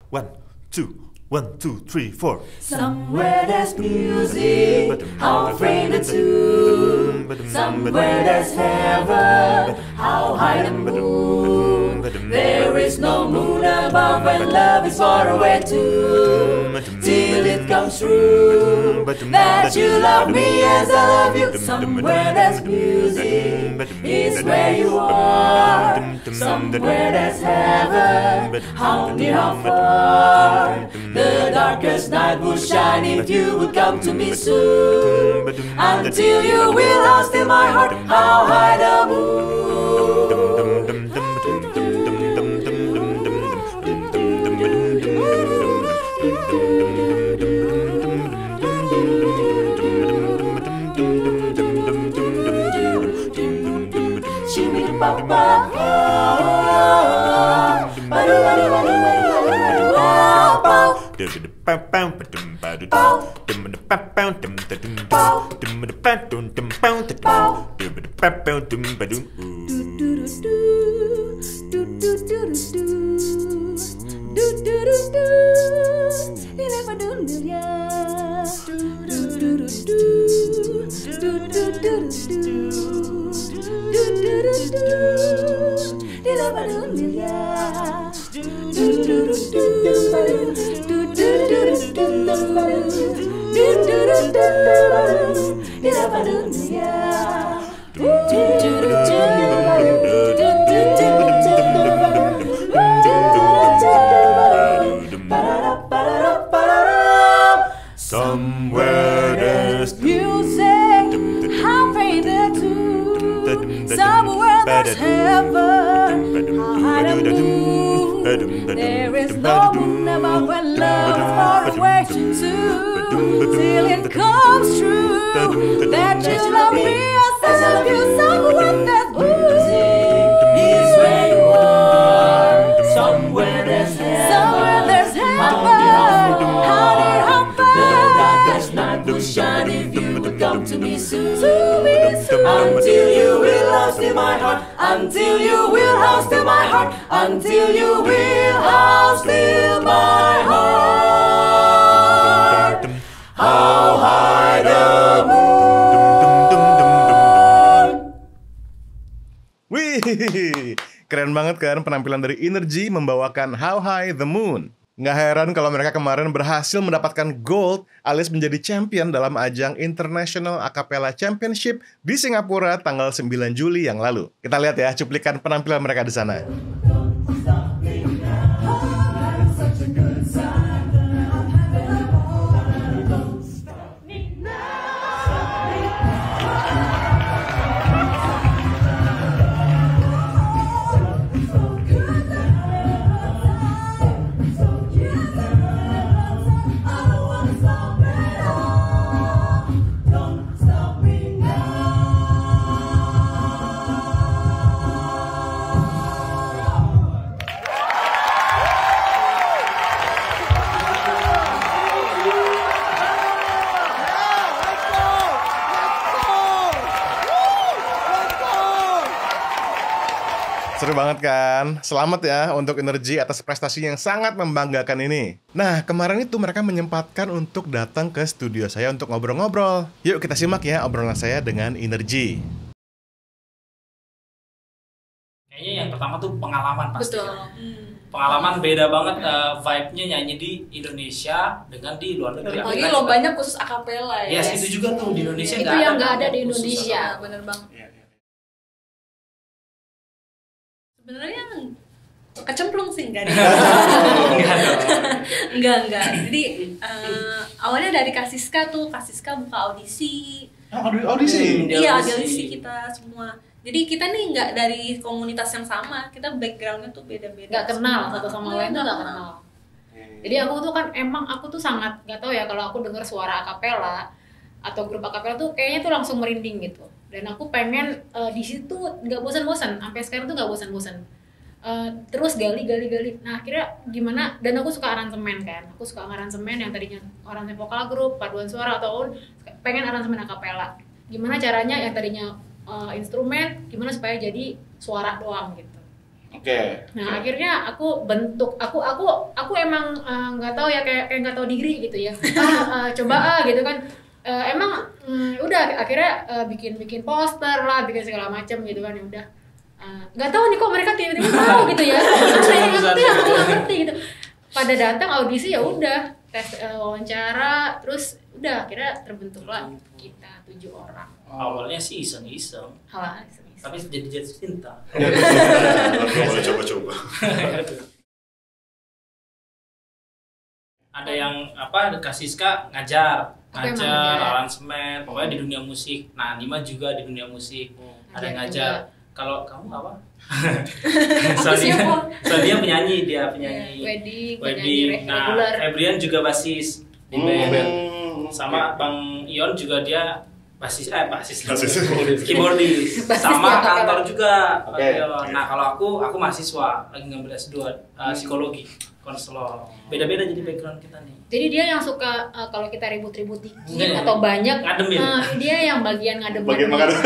One, two, 1, 2, 3, 4. Somewhere there's music, how faint the tune. Somewhere there's heaven, how high the moon. There is no moon above when love is far away too. Till it comes true that you love me as I love you. Somewhere there's music, is where you are. Somewhere there's heaven, how near, how far. The darkest night will shine if you would come to me soon. Until you will house in my heart, how high the moon. Somewhere there's music, how faint the tune. Somewhere there's heaven, how high the moon. There is no moon above when love is far away too. Till it comes true that you love me as I love you. Somewhere there's music, is where you are. Somewhere there's heaven, somewhere there's heaven, how dear, how far. The darkest night will shine if you would come to me soon. Until you will house in my heart, until you will house in my heart, until you will house in my heart. How high the moon. Wih, keren banget kan penampilan dari Energy membawakan How High the Moon. Nggak heran kalau mereka kemarin berhasil mendapatkan gold alias menjadi champion dalam ajang International Acapella Championship di Singapura tanggal 9 Juli yang lalu. Kita lihat ya cuplikan penampilan mereka di sana. Seru banget kan? Selamat ya untuk Energy atas prestasi yang sangat membanggakan ini. Nah, kemarin itu mereka menyempatkan untuk datang ke studio saya untuk ngobrol-ngobrol. Yuk kita simak ya obrolan saya dengan Energy. Kayaknya yang pertama tuh pengalaman pasti. Betul. Pengalaman beda banget vibe-nya nyanyi di Indonesia dengan di luar negeri. Apalagi lombanya khusus akapela ya. Yes, itu juga tuh di Indonesia itu yang nggak ada di Indonesia, bener bang. Sebenarnya kecemplung sih enggak deh. enggak. Jadi awalnya dari Kasiska buka audisi. Audisi? Iya, audisi kita semua. Jadi kita nih nggak dari komunitas yang sama, kita backgroundnya tuh beda-beda. Nggak kenal satu sama lain tuh nggak kenal. Jadi aku tuh kan aku tuh sangat nggak tahu ya kalau aku dengar suara akapela atau grup akapela tuh kayaknya tuh langsung merinding gitu. Dan aku pengen di situ nggak bosan-bosan, sampai sekarang tuh nggak bosan-bosan. Terus gali. Nah akhirnya gimana? Dan aku suka aransemen kan. Aku suka aransemen yang tadinya aransemen vokal grup, paduan suara atau pengen aransemen akapela. Gimana caranya yang tadinya instrumen, gimana supaya jadi suara doang gitu. Oke. Nah akhirnya aku emang nggak tahu ya kayak nggak tahu diri gitu ya. Coba gitu kan. Emang udah akhirnya bikin poster lah, bikin segala macam gitu kan, ya udah. Nggak tahu nih kok mereka tiba-tiba tahu gitu ya. Aku nggak ngerti gitu. Pada datang audisi ya udah tes wawancara, terus udah akhirnya terbentuklah kita 7 orang. Awalnya sih iseng-iseng. Tapi jadi jatuh cinta. Boleh coba-coba. Ada yang Kak Siska ngajar aransemen, pokoknya di dunia musik. Nah, Nima juga di dunia musik. Ada yang ngajar. Kalau kamu apa? Soalnya penyanyi, dia penyanyi. Wedding. Nah, Febrian juga basis di band. Sama Bang Ion juga dia basis keyboardis. Sama kantor juga. Nah, kalau aku mahasiswa lagi ngambil S2 psikologi konselor. Beda-beda jadi background kita nih. Jadi dia yang suka kalau kita ribut-ribut dikit atau banyak, dia yang bagian ngademin. Bagian mengadem.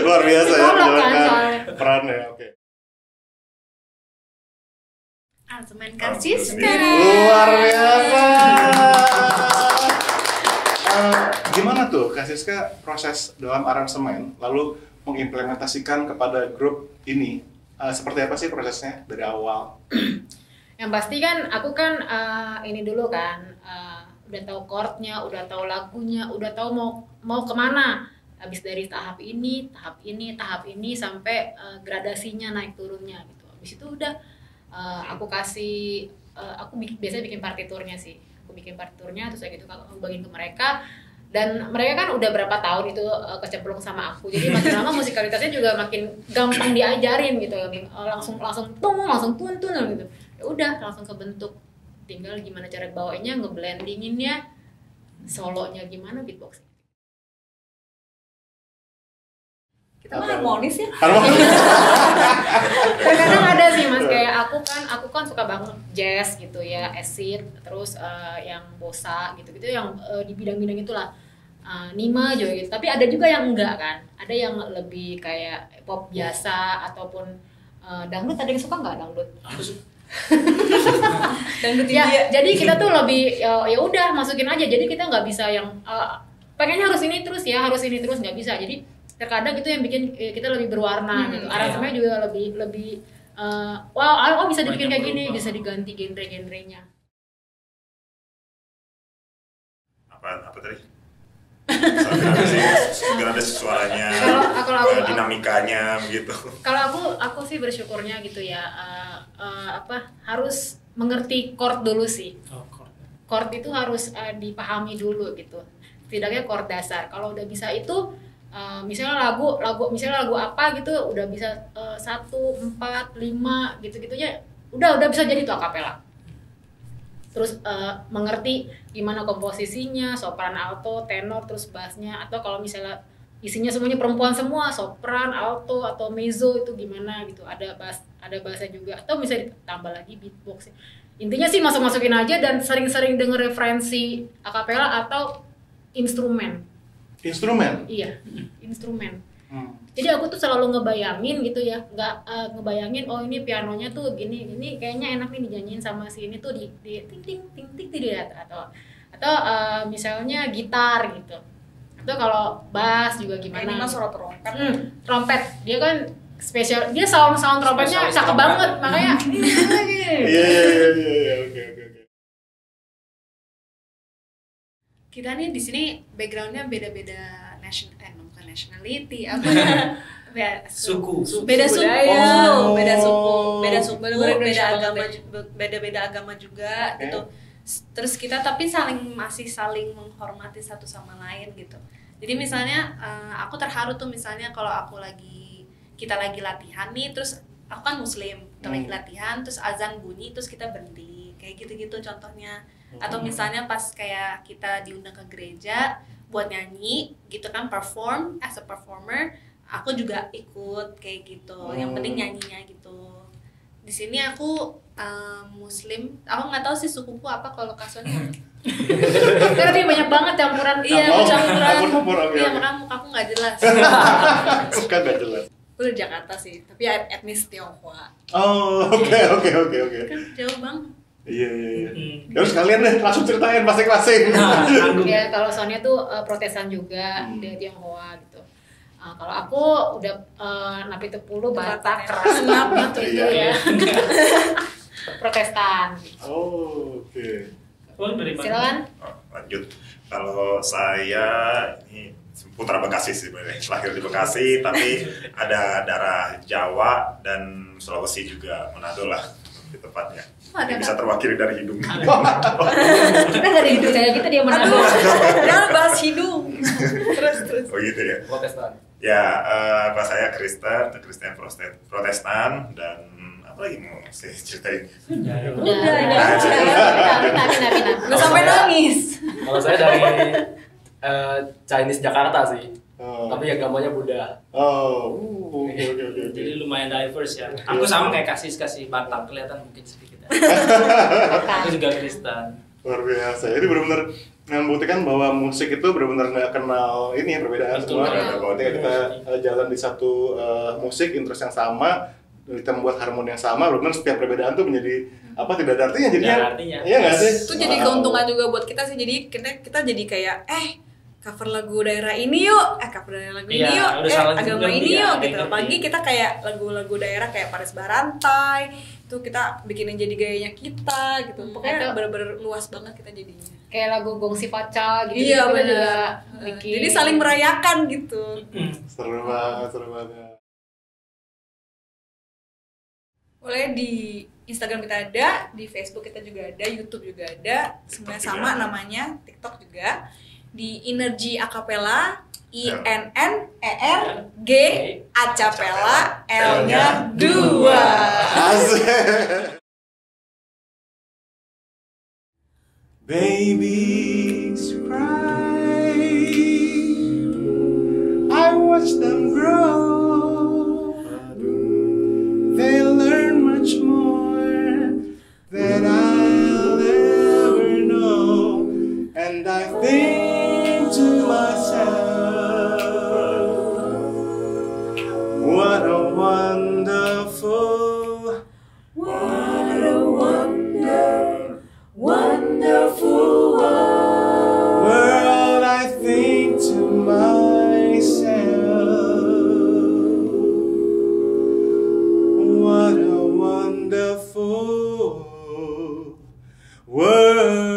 Luar biasa ya. Perannya. Oke. Aransemen Kak Siska. Luar biasa. Gimana tuh Kak Siska proses dalam aransemen lalu mengimplementasikan kepada grup ini? Seperti apa sih prosesnya dari awal? Yang pasti kan aku kan ini dulu kan udah tahu chordnya, udah tahu lagunya, udah tahu mau kemana. Habis dari tahap ini sampai gradasinya naik turunnya gitu. Habis itu udah aku biasanya bikin partiturnya sih. Aku bikin partiturnya terus kayak gitu aku bagiin ke mereka. Dan mereka kan udah berapa tahun itu kecemplung sama aku, jadi makin lama musikalitasnya juga makin gampang diajarin gitu, langsung tuntun gitu. Ya udah langsung kebentuk, tinggal gimana cara bawainnya, ngeblendinginnya, solonya gimana, beatbox. Kita mah harmonis ya. Terkadang ada sih mas, kayak aku kan suka banget jazz gitu ya, acid, terus yang bossa gitu-gitu, yang di bidang-bidang itulah. Nima juga gitu, tapi ada juga yang enggak kan, ada yang lebih kayak pop biasa ataupun dangdut. Ada yang suka nggak dangdut? Dangdut ya. Jadi kita tuh lebih ya udah masukin aja, jadi kita nggak bisa yang pengennya harus ini terus nggak bisa. Jadi terkadang itu yang bikin kita lebih berwarna gitu. Aransemennya juga lebih wow bisa dibikin kayak gini, bisa diganti genre-genrenya. Apa tadi? Sambil ada suaranya, dinamikanya gitu. Kalau aku sih bersyukurnya gitu ya, harus mengerti chord dulu sih. Chord itu harus dipahami dulu gitu. Setidaknya chord dasar. Kalau udah bisa itu, misalnya lagu apa gitu, udah bisa 1, 4, 5 gitu-gitunya, udah bisa jadi tuh akapela. Terus mengerti gimana komposisinya, sopran, alto, tenor, terus bassnya, atau kalau misalnya isinya semuanya perempuan semua, sopran, alto, atau mezzo itu gimana gitu, ada bassnya juga, atau misalnya ditambah lagi beatbox. Intinya sih masukin aja dan sering-sering denger referensi akapela atau instrumen. Iya, instrumen. Jadi aku tuh selalu ngebayangin gitu ya, nggak ngebayangin oh ini pianonya tuh gini kayaknya enak nih dinyanyiin sama si ini tuh di ting ting dilihat, atau misalnya gitar gitu, atau kalau bass juga gimana. Ini mah suara trompet. Trompet dia kan spesial, dia sound trompetnya cakep banget, makanya Iya, oke. Kita nih di sini backgroundnya beda-beda nationality apa suku beda agama juga gitu. Terus kita tapi masih saling menghormati satu sama lain gitu. Jadi misalnya aku terharu tuh misalnya kalau kita lagi latihan nih, terus aku kan muslim, kita lagi latihan terus azan bunyi terus kita berhenti kayak gitu-gitu contohnya. Atau misalnya pas kayak kita diundang ke gereja buat nyanyi gitu kan, perform as a performer, aku juga ikut kayak gitu. Yang penting nyanyinya gitu. Di sini aku muslim, aku nggak tahu sih sukuku apa kalau Kasonnya. karena dia banyak banget campuran. Iya, campuran. Campur. Iya, makanya aku nggak jelas. Suka nggak jelas. Aku Aku dari Jakarta sih, tapi etnis Tionghoa. Oh, oke. Kan jauh bang. Iya. Terus kalian deh langsung ceritain masing-masing. Ya kalau Sonia tuh Protestan juga, dia Tionghoa gitu. Kalau aku udah Napi Tepulu, Batak, keras banget itu ya. Protestan. Oh, oke. Dari mana? Silakan. Lanjut. Kalau saya ini putra Bekasi sih sebenarnya. Lahir di Bekasi tapi ada darah Jawa dan Sulawesi juga, Manado lah di tempatnya. Yang bisa terwakili dari hidung. Kita dari hidung kayak kita dia Manado. Jangan bahas hidung. Terus. Oh gitu ya. Protestan. Ya, pas saya Kristen Protestan dan apa lagi mau saya ceritain? Udah Sampai nangis. Kalau saya dari Chinese Jakarta sih. Tapi agamanya Buddha. Oke. Jadi lumayan diverse ya. Aku sama kayak kasih Batak, kelihatan mungkin sedikit ya. Aku juga Kristen. Luar biasa. Jadi benar-benar membuktikan bahwa musik itu benar-benar nggak kenal ini perbedaan semua. Bahwa kita jalan di satu musik interest yang sama, kita membuat harmoni yang sama, benar-benar setiap perbedaan tuh menjadi tidak ada artinya jadinya. Iya nggak sih? Itu jadi keuntungan juga buat kita sih. Jadi kita jadi kayak cover lagu daerah ini yuk, cover daerah lagu ini yuk, agama ini yuk gitu. Apalagi kita kayak lagu-lagu daerah kayak Paris Barantai, itu kita bikinin jadi gayanya kita gitu. Pokoknya bener-bener luas banget kita jadinya. Kayak lagu Gongsi Paca gitu. Iya kita bener. juga bikin. Jadi saling merayakan gitu. Seru banget. Boleh di Instagram kita ada, di Facebook kita juga ada, YouTube juga ada, semuanya sama namanya, TikTok juga. Di Energy Acapella, INNERG Acapella, L-nya 2. Babies cry, I watch them grow. They learn much more than I'll ever know, and I think to myself, what a wonderful world. I think to myself, what a wonderful world.